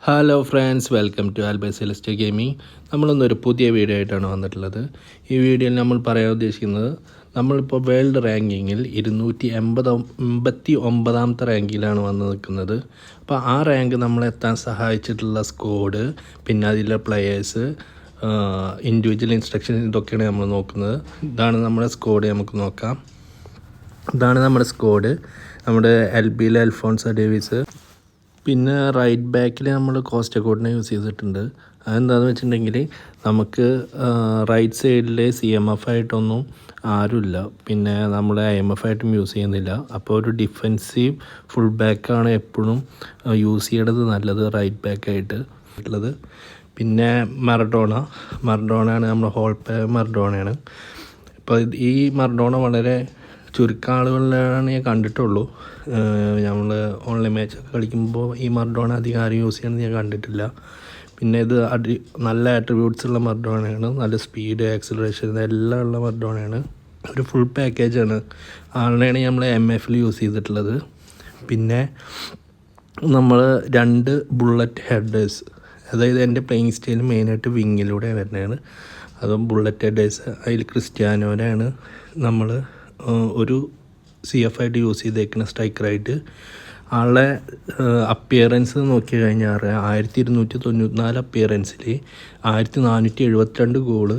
Hello friends, welcome to ആൽബൈ സെലസ്റ്റ gaming. നമ്മളൊന്നൊരു പുതിയ വീഡിയോ ആയിട്ടാണ് വന്നിട്ടുള്ളത്. ഈ വീഡിയോയിൽ നമ്മൾ പറയാൻ ഉദ്ദേശിക്കുന്നത്, നമ്മളിപ്പോൾ വേൾഡ് റാങ്കിങ്ങിൽ 289ാമത്തെ റാങ്കിലാണ് വന്ന് നിൽക്കുന്നത്. അപ്പോൾ ആ റാങ്ക് നമ്മളെത്താൻ സഹായിച്ചിട്ടുള്ള സ്കോഡ്, പിന്നെ അതിലെ പ്ലെയേഴ്സ്, ഇൻഡിവിജ്വൽ ഇൻസ്ട്രക്ഷൻ, ഇതൊക്കെയാണ് നമ്മൾ നോക്കുന്നത്. ഇതാണ് നമ്മുടെ സ്കോഡ്. നമുക്ക് നോക്കാം. ഇതാണ് നമ്മുടെ സ്കോഡ്. നമ്മുടെ LBയിലെ അൽഫോൺസോ ഡേവിസ്, പിന്നെ റൈറ്റ് ബാക്കിൽ നമ്മൾ കോസ്റ്റക്കോഡിനെ യൂസ് ചെയ്തിട്ടുണ്ട്. അതെന്താണെന്ന് വെച്ചിട്ടുണ്ടെങ്കിൽ നമുക്ക് റൈറ്റ് സൈഡിൽ CMF ആയിട്ടൊന്നും ആരുമില്ല, പിന്നെ നമ്മൾ IMF ആയിട്ടും യൂസ് ചെയ്യുന്നില്ല. അപ്പോൾ ഒരു ഡിഫെൻസീവ് ഫുൾ ബാക്കാണ് എപ്പോഴും യൂസ് ചെയ്യേണ്ടത് നല്ലത്, റൈറ്റ് ബാക്കായിട്ട് ഉള്ളത്. പിന്നെ മറഡോണയാണ് നമ്മുടെ മറഡോണയാണ്. ഇപ്പോൾ ഈ മറഡോണ വളരെ ചുരുക്കം ആളുകളിലാണ് ഞാൻ കണ്ടിട്ടുള്ളൂ. നമ്മൾ ഓൺലൈൻ മാച്ചൊക്കെ കളിക്കുമ്പോൾ ഈ മറഡോണ അധികം ആരും യൂസ് ചെയ്യണമെന്ന് ഞാൻ കണ്ടിട്ടില്ല. പിന്നെ ഇത് നല്ല ആട്രിബ്യൂട്ട്സ് ഉള്ള മറഡോണയാണ്. നല്ല സ്പീഡ്, ആക്സിലറേഷൻ ഇതെല്ലാം ഉള്ള മറഡോണയാണ്. ഒരു ഫുൾ പാക്കേജാണ്. ആളിനെയാണ് നമ്മൾ MFൽ യൂസ് ചെയ്തിട്ടുള്ളത്. പിന്നെ നമ്മൾ 2 ബുള്ളറ്റ് ഹെഡേഴ്സ്, അതായത് എൻ്റെ പ്ലേയിങ് സ്റ്റൈൽ മെയിനായിട്ട് വിങ്ങിലൂടെ വരുന്നതാണ്. അതും ബുള്ളറ്റ് ഹെഡേഴ്സ്. അതിൽ ക്രിസ്ത്യാനോനെയാണ് നമ്മൾ ഒരു CF ആയിട്ട് യൂസ് ചെയ്തേക്കുന്ന സ്ട്രൈക്കറായിട്ട്. ആളുടെ അപ്പിയറൻസ് നോക്കി കഴിഞ്ഞാൽ 1294 അപ്പിയറൻസിൽ 1472 ഗോള്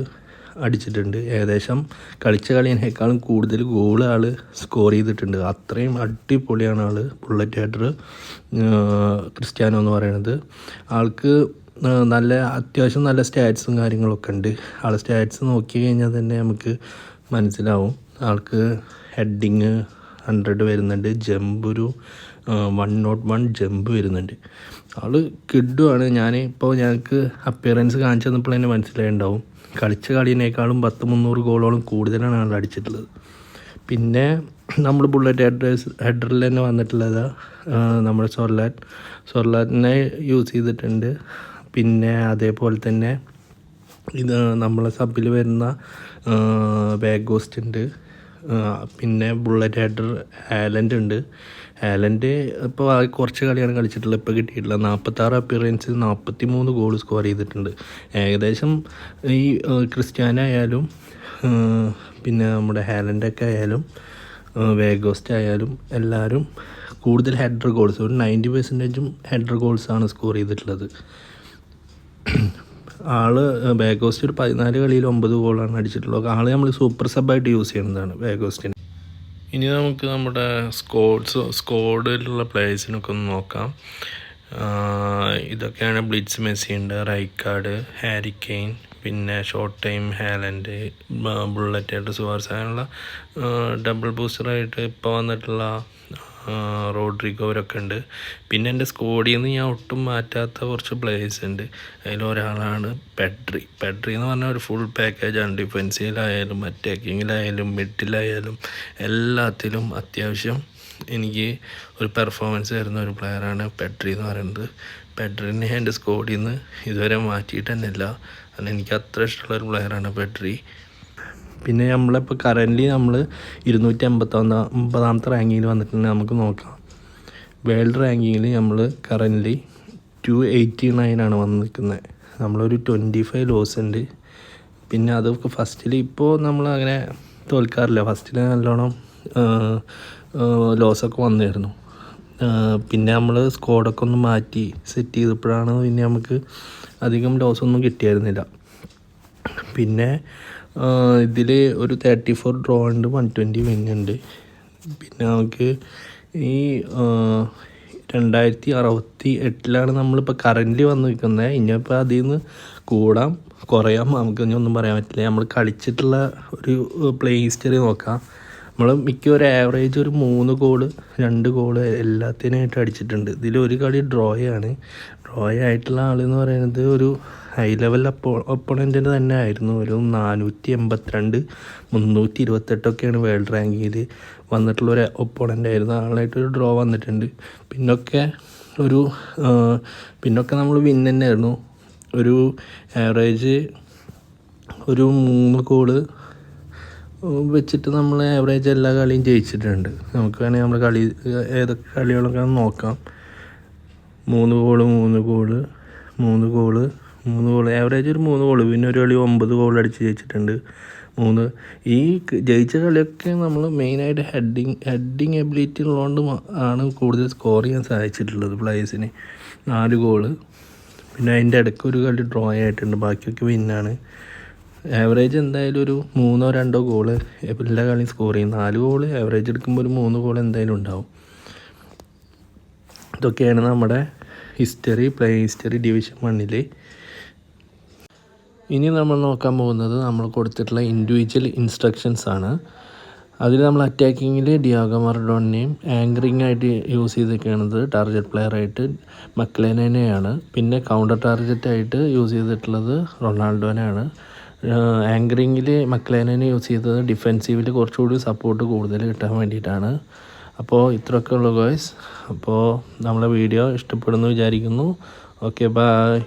അടിച്ചിട്ടുണ്ട്. ഏകദേശം കളിച്ച കളിയേക്കാളും കൂടുതൽ ഗോൾ ആൾ സ്കോർ ചെയ്തിട്ടുണ്ട്. അത്രയും അടിപൊളിയാണ് ആൾ, ബുള്ളറ്റ് ഹെഡർ ക്രിസ്ത്യാനോ എന്ന് പറയുന്നത്. ആൾക്ക് അത്യാവശ്യം നല്ല സ്റ്റാറ്റ്സും കാര്യങ്ങളൊക്കെ ഉണ്ട്. ആളുടെ സ്റ്റാറ്റ്സ് നോക്കി കഴിഞ്ഞാൽ തന്നെ നമുക്ക് മനസ്സിലാവും. ആൾക്ക് ഹെഡിങ് 100 വരുന്നുണ്ട്, ജമ്പ് ഒരു 101 ജമ്പ് വരുന്നുണ്ട്. ആൾ കിഡുമാണ്. ഞങ്ങൾക്ക് അപ്പിയറൻസ് കാണിച്ചു തന്നപ്പോൾ തന്നെ മനസ്സിലായിട്ടുണ്ടാവും. കളിച്ച കളിയേക്കാളും 100-300 ഗോളോളം കൂടുതലാണ് ആൾ അടിച്ചിട്ടുള്ളത്. പിന്നെ നമ്മൾ ബുള്ളറ്റ് ഹെഡറിൽ തന്നെ വന്നിട്ടുള്ളത് നമ്മുടെ സൊർലാറ്റിനെ യൂസ് ചെയ്തിട്ടുണ്ട്. പിന്നെ അതേപോലെ തന്നെ ഇത് നമ്മളെ സബിൽ വരുന്ന ബാഗോസ്റ്റ് ഉണ്ട്. പിന്നെ ബുള്ളറ്റ് ഹെഡർ ഹാലൻഡ് ഇപ്പോൾ കുറച്ച് കളിയാണ് കളിച്ചിട്ടുള്ളത്. ഇപ്പോൾ കിട്ടിയിട്ടില്ല. 46 അപ്പിയറൻസിൽ 43 ഗോൾ സ്കോർ ചെയ്തിട്ടുണ്ട്. ഏകദേശം ഈ ക്രിസ്ത്യാനോ ആയാലും പിന്നെ നമ്മുടെ ഹാലൻഡൊക്കെ ആയാലും വേഗോസ്റ്റ് ആയാലും എല്ലാവരും കൂടുതൽ ഹെഡർ ഗോൾസ്, ഒരു 90% ഹെഡർ ഗോൾസാണ് സ്കോർ ചെയ്തിട്ടുള്ളത്. വേഗോസ്റ്റ് ഒരു 14 കളിയിൽ 9 ഗോളാണ് അടിച്ചിട്ടുള്ളത്. ആള് നമ്മൾ സൂപ്പർ സബായിട്ട് യൂസ് ചെയ്യുന്നതാണ് വേഗോസ്റ്റിന്. ഇനി നമുക്ക് നമ്മുടെ സ്കോഡിലുള്ള പ്ലേയേഴ്സിനൊക്കെ ഒന്ന് നോക്കാം. ഇതൊക്കെയാണ്. ബ്ലിറ്റ്സ് മെസ്സി ഉണ്ട്, റൈക്കാർഡ്, ഹാരി കെയ്ൻ, പിന്നെ short time Haaland, bullet head, Suarez, അങ്ങനെയുള്ള ഡബിൾ ബൂസ്റ്ററായിട്ട് ഇപ്പോൾ വന്നിട്ടുള്ള റോഡ്രിഗോ അവരൊക്കെ ഉണ്ട്. പിന്നെ എൻ്റെ സ്കോഡിൽ നിന്ന് ഞാൻ ഒട്ടും മാറ്റാത്ത കുറച്ച് പ്ലേയേഴ്സ് ഉണ്ട്. അതിലൊരാളാണ് പെഡ്രി എന്ന് പറഞ്ഞാൽ ഒരു ഫുൾ പാക്കേജാണ്. ഡിഫെൻസീവിലായാലും അറ്റാക്കിങ്ങിലായാലും മിഡിലായാലും എല്ലാത്തിലും അത്യാവശ്യം എനിക്ക് ഒരു പെർഫോമൻസ് തരുന്ന ഒരു പ്ലെയറാണ് പെഡ്രി എന്ന് പറയുന്നത്. പെഡ്രിനെ എൻ്റെ സ്കോഡിൽ നിന്ന് ഇതുവരെ മാറ്റിയിട്ട് തന്നെ ഇല്ല. കാരണം എനിക്ക് അത്ര ഇഷ്ടമുള്ളൊരു പ്ലെയറാണ് പെഡ്രി. പിന്നെ നമ്മളിപ്പോൾ കറൻ്റ്ലി നമ്മൾ 289ാമത്തെ റാങ്കിങ്ങിൽ വന്നിട്ടുണ്ടെങ്കിൽ നമുക്ക് നോക്കാം. വേൾഡ് റാങ്കിങ്ങിൽ നമ്മൾ കറൻ്റ്ലി 289 വന്ന് നിൽക്കുന്നത്. നമ്മളൊരു 25 ലോസ് ഉണ്ട്. പിന്നെ അതൊക്കെ ഫസ്റ്റിൽ, ഇപ്പോൾ നമ്മൾ അങ്ങനെ തോൽക്കാറില്ല. ഫസ്റ്റിൽ നല്ലോണം ലോസൊക്കെ വന്നിരുന്നു. പിന്നെ നമ്മൾ സ്കോഡൊക്കെ ഒന്ന് മാറ്റി സെറ്റ് ചെയ്തപ്പോഴാണ് പിന്നെ നമുക്ക് അധികം ലോസൊന്നും കിട്ടിയായിരുന്നില്ല. പിന്നെ ഇതിൽ ഒരു 34 ഡ്രോ ഉണ്ട്, 120 വിൻ ഉണ്ട്. പിന്നെ നമുക്ക് ഈ 2068 നമ്മളിപ്പോൾ കറൻ്റ് വന്ന് നിൽക്കുന്നത്. ഇനിയിപ്പോൾ അതിൽ നിന്ന് കുറയാം, നമുക്ക് ഇനി ഒന്നും പറയാൻ പറ്റില്ല. നമ്മൾ കളിച്ചിട്ടുള്ള ഒരു പ്ലേയിങ് ഹിസ്റ്ററി നോക്കാം. നമ്മൾ ഒരു ആവറേജ് ഒരു 3 ഗോള് 2 ഗോള് എല്ലാത്തിനായിട്ട് അടിച്ചിട്ടുണ്ട്. ഇതിലൊരു കളി ഡ്രോ ആയിട്ടുള്ള ആളെന്ന് പറയുന്നത് ഒരു ഹൈ ലെവൽ ഒപ്പോണൻറ്റിൻ്റെ തന്നെ ആയിരുന്നു. ഒരു 482, 328 വേൾഡ് റാങ്കിങ്ങിൽ വന്നിട്ടുള്ള ഒരു ഒപ്പോണൻ്റ് ആയിരുന്നു. ആളായിട്ടൊരു ഡ്രോ വന്നിട്ടുണ്ട്. പിന്നൊക്കെ നമ്മൾ വിൻ തന്നെയായിരുന്നു. ഒരു ആവറേജ് ഒരു 3 ഗോള് വെച്ചിട്ട് നമ്മൾ ആവറേജ് എല്ലാ കളിയും ജയിച്ചിട്ടുണ്ട്. നമുക്ക് വേണമെങ്കിൽ നമ്മൾ ഏതൊക്കെ കളികളൊക്കെ നോക്കാം. 3 ഗോള് ആവറേജ് ഒരു 3 ഗോള്. പിന്നെ ഒരു കളി 9 ഗോൾ അടിച്ച് ജയിച്ചിട്ടുണ്ട്. ഈ ജയിച്ച കളിയൊക്കെ നമ്മൾ മെയിനായിട്ട് ഹെഡിങ് എബിലിറ്റി ഉള്ളതുകൊണ്ട് ആണ് കൂടുതൽ സ്കോർ ചെയ്യാൻ സാധിച്ചിട്ടുള്ളത് പ്ലേയേഴ്സിന്. 4 ഗോള്. പിന്നെ അതിൻ്റെ ഇടയ്ക്ക് ഒരു കളി ഡ്രോ ആയിട്ടുണ്ട്, ബാക്കിയൊക്കെ വിന്നാണ്. ആവറേജ് എന്തായാലും ഒരു 3-2 ഗോള് എല്ലാ കളിയും സ്കോർ ചെയ്യും. 4 ഗോള് ആവറേജ് എടുക്കുമ്പോൾ ഒരു 3 ഗോൾ എന്തായാലും ഉണ്ടാവും. ഇതൊക്കെയാണ് നമ്മുടെ പ്ലേ ഹിസ്റ്ററി ഡിവിഷൻ 1. ഇനി നമ്മൾ നോക്കാൻ പോകുന്നത് നമ്മൾ കൊടുത്തിട്ടുള്ള ഇൻഡിവിജ്വൽ ഇൻസ്ട്രക്ഷൻസ് ആണ്. അതിൽ നമ്മൾ അറ്റാക്കിങ്ങിൽ ഡിയാഗോ മറഡോണയും ആങ്കറിങ് ആയിട്ട് യൂസ് ചെയ്തിരിക്കുന്നത് ടാർഗറ്റ് പ്ലെയർ ആയിട്ട് മക്ലേനയാണ്. പിന്നെ കൗണ്ടർ ടാർഗറ്റ് ആയിട്ട് യൂസ് ചെയ്തിട്ടുള്ളത് റൊണാൾഡോനാണ്. ആങ്കറിങ്ങിൽ മക്ലേനനെ യൂസ് ചെയ്തത് ഡിഫെൻസീവിൽ കുറച്ചുകൂടി സപ്പോർട്ട് കൂടുതൽ കിട്ടാൻ വേണ്ടിയിട്ടാണ്. അപ്പോൾ ഇത്രയൊക്കെ ഉള്ളൂ ഗോയ്സ്. അപ്പോൾ നമ്മളെ വീഡിയോ ഇഷ്ടപ്പെടുന്നു വിചാരിക്കുന്നു. Okay, by.